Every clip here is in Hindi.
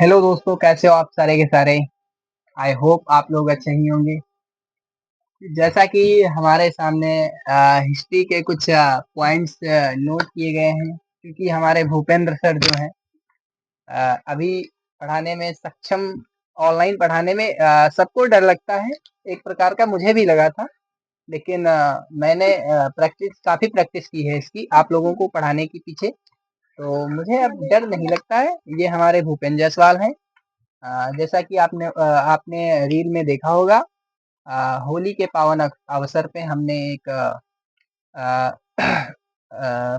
हेलो दोस्तों, कैसे हो आप सारे के सारे। आई होप आप लोग अच्छे ही होंगे। जैसा कि हमारे सामने हिस्ट्री के कुछ पॉइंट्स नोट किए गए हैं, क्योंकि हमारे भूपेंद्र सर जो हैं अभी पढ़ाने में सक्षम, ऑनलाइन पढ़ाने में सबको डर लगता है। एक प्रकार का मुझे भी लगा था, लेकिन मैंने काफ़ी प्रैक्टिस की है इसकी आप लोगों को पढ़ाने के पीछे। तो मुझे अब डर नहीं लगता है। ये हमारे भूपेंद्र जायसवाल हैं। जैसा कि आपने रील में देखा होगा, होली के पावन अवसर पे हमने एक अ, अ,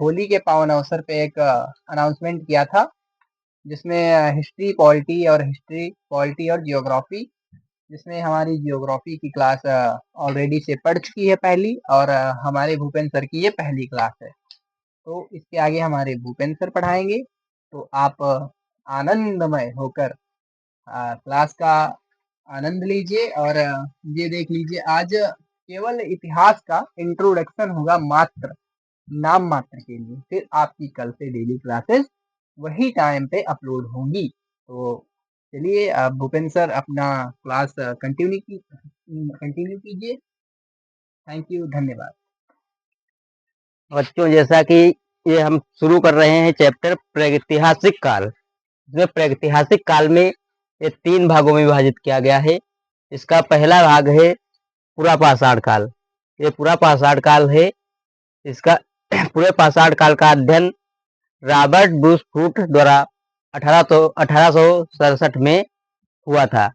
होली के पावन अवसर पे एक अनाउंसमेंट किया था, जिसमें हिस्ट्री पॉलिटी और जियोग्राफी, जिसमें हमारी जियोग्राफी की क्लास ऑलरेडी से पढ़ चुकी है पहली, और हमारे भूपेंद्र सर की ये पहली क्लास है। तो इसके आगे हमारे भूपेंद्र सर पढ़ाएंगे। तो आप आनंदमय होकर क्लास का आनंद लीजिए। और ये देख लीजिए, आज केवल इतिहास का इंट्रोडक्शन होगा, मात्र नाम मात्र के लिए। फिर आपकी कल से डेली क्लासेस वही टाइम पे अपलोड होंगी। तो चलिए, भूपेंद्र सर अपना क्लास कंटिन्यू कीजिए। थैंक यू, धन्यवाद। बच्चों, जैसा कि ये हम शुरू कर रहे हैं चैप्टर प्रागैतिहासिक काल। इसमें प्रागैतिहासिक काल में ये 3 भागों में विभाजित किया गया है। इसका पहला भाग है पुरापाषाण काल। ये पुरापाषाण काल है। इसका पूरे पाषाण काल का अध्ययन रॉबर्ट ब्रूस फूट द्वारा 1867 में हुआ था।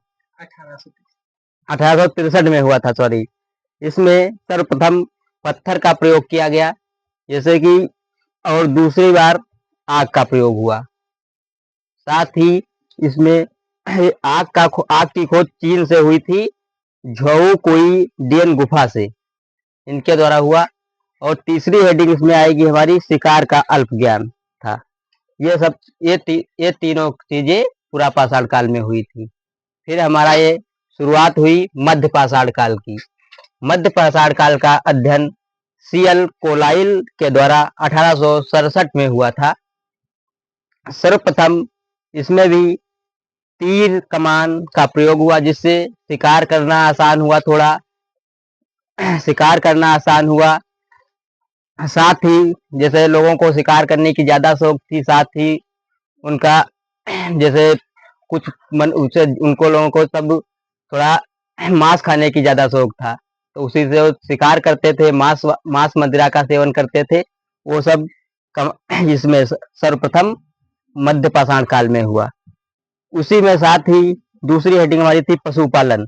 1863 में हुआ था, सॉरी। इसमें सर्वप्रथम पत्थर का प्रयोग किया गया, जैसे कि, और दूसरी बार आग का प्रयोग हुआ। साथ ही इसमें आग की खोज चीन से हुई थी, झोउ कोई डियन गुफा से, इनके द्वारा हुआ। और तीसरी हेडिंग इसमें आएगी हमारी शिकार का अल्प ज्ञान था। ये तीनों चीजें पुरापाषाण काल में हुई थी। फिर हमारा ये शुरुआत हुई मध्य पाषाण काल की। मध्य पाषाण काल का अध्ययन सीएल कोलाइल के द्वारा 1867 में हुआ था। सर्वप्रथम इसमें भी तीर कमान का प्रयोग हुआ, जिससे शिकार करना आसान हुआ, थोड़ा शिकार करना आसान हुआ। साथ ही जैसे लोगों को शिकार करने की ज्यादा शौक थी, साथ ही उनका जैसे कुछ उनको लोगों को सब थोड़ा मांस खाने की ज्यादा शौक था, तो उसी से वो शिकार करते थे, मांस मदिरा का सेवन करते थे। वो सब इसमें सर्वप्रथम मध्य पाषाण काल में हुआ। उसी में साथ ही दूसरी हेडिंग हमारी थी पशुपालन।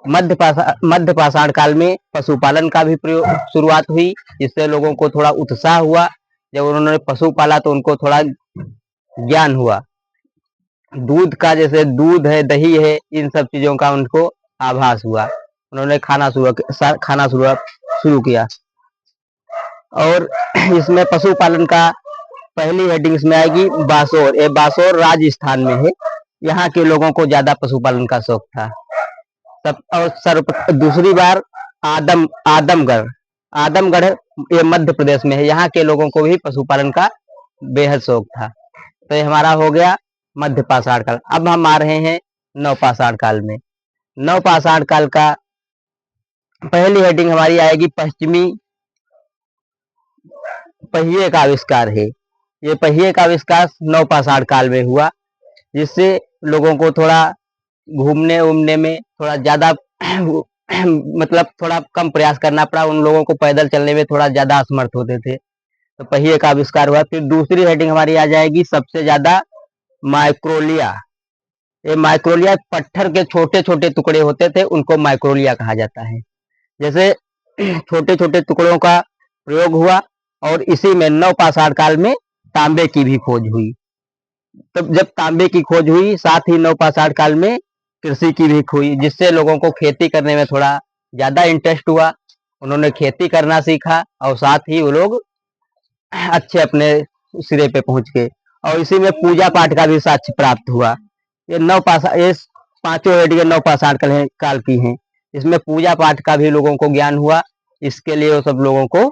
मध्य पाषाण काल में पशुपालन का भी प्रयोग शुरुआत हुई, जिससे लोगों को थोड़ा उत्साह हुआ। जब उन्होंने पशु पाला तो उनको थोड़ा ज्ञान हुआ। दूध का, जैसे दूध है, दही है, इन सब चीजों का उनको आभास हुआ। उन्होंने खाना शुरू किया। और इसमें पशुपालन का पहली हेडिंग इसमें आएगी बासोर। ये बासोर राजस्थान में है। यहाँ के लोगों को ज्यादा पशुपालन का शौक था। दूसरी बार आदमगढ़। आदमगढ़ ये मध्य प्रदेश में है। यहाँ के लोगों को भी पशुपालन का बेहद शौक था। तो ये हमारा हो गया मध्य पाषाण काल। अब हम आ रहे हैं नवपाषाण काल में। नवपाषाण काल का पहली हेडिंग हमारी आएगी पश्चिमी पहिए का आविष्कार है। ये पहिए का आविष्कार नवपाषाण काल में हुआ, जिससे लोगों को थोड़ा घूमने उमने में थोड़ा ज्यादा मतलब थोड़ा कम प्रयास करना पड़ा। उन लोगों को पैदल चलने में थोड़ा ज्यादा असमर्थ होते थे, तो पहिए का आविष्कार हुआ। फिर दूसरी हेडिंग हमारी आ जाएगी सबसे ज्यादा माइक्रोलिया। ये माइक्रोलिया पत्थर के छोटे छोटे टुकड़े होते थे, उनको माइक्रोलिया कहा जाता है। जैसे छोटे छोटे टुकड़ों का प्रयोग हुआ। और इसी में नवपाषाण काल में तांबे की भी खोज हुई। तब जब तांबे की खोज हुई, साथ ही नवपाषाण काल में कृषि की भी हुई, जिससे लोगों को खेती करने में थोड़ा ज्यादा इंटरेस्ट हुआ। उन्होंने खेती करना सीखा, और साथ ही वो लोग अच्छे अपने सिरे पे पहुंच गए। और इसी में पूजा पाठ का भी साक्ष्य प्राप्त हुआ। ये पांचों हेडिंग नवपाषाण काल की हैं। इसमें पूजा पाठ का भी लोगों को ज्ञान हुआ। इसके लिए वो सब लोगों को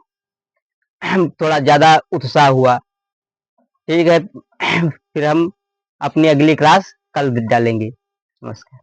थोड़ा ज्यादा उत्साह हुआ। ठीक है, फिर हम अपनी अगली क्लास कल डालेंगे। नमस्कार।